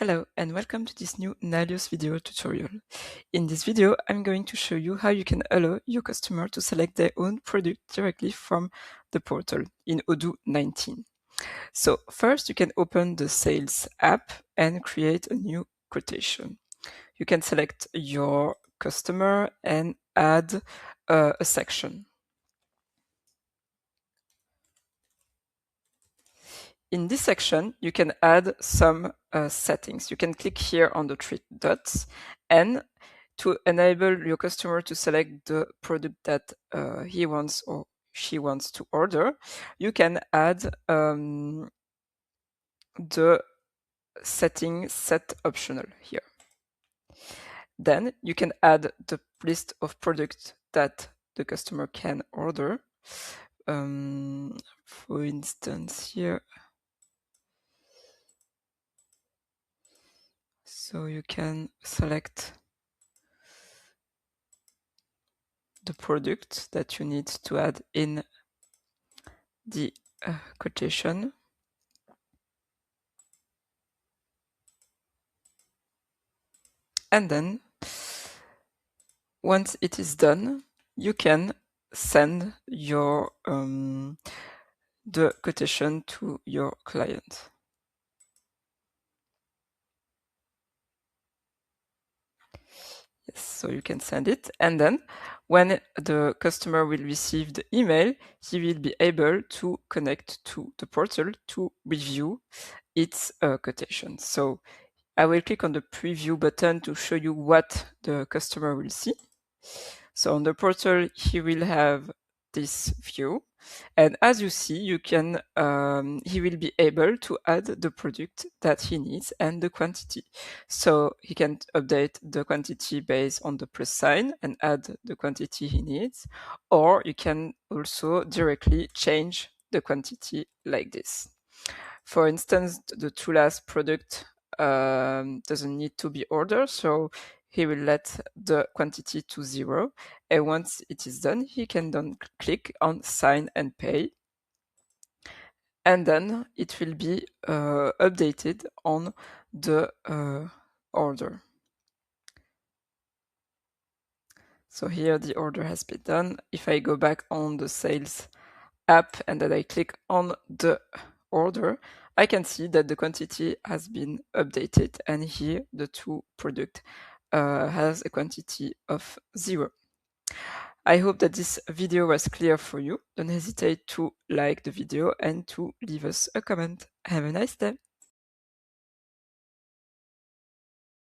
Hello and welcome to this new Nalios video tutorial. In this video, I'm going to show you how you can allow your customer to select their own product directly from the portal in Odoo 19. So first, you can open the Sales app and create a new quotation. You can select your customer and add a section. In this section, you can add some settings. You can click here on the three dots, and to enable your customer to select the product that he wants or she wants to order, you can add the setting set optional here. Then you can add the list of products that the customer can order. For instance, here, so you can select the product that you need to add in the quotation. And then once it is done, you can send your the quotation to your client. Yes, so you can send it, and then when the customer will receive the email, he will be able to connect to the portal to review its quotation. So I will click on the preview button to show you what the customer will see. So on the portal, he will have this view, and as you see, you can he will be able to add the product that he needs and the quantity. So he can update the quantity based on the plus sign and add the quantity he needs, or you can also directly change the quantity like this. For instance, the two last product doesn't need to be ordered, so he will let the quantity to 0. And once it is done, he can then click on sign and pay. And then it will be updated on the order. So here the order has been done. If I go back on the Sales app and then I click on the order, I can see that the quantity has been updated, and here the two product has a quantity of 0. I hope that this video was clear for you. Don't hesitate to like the video and to leave us a comment. Have a nice day.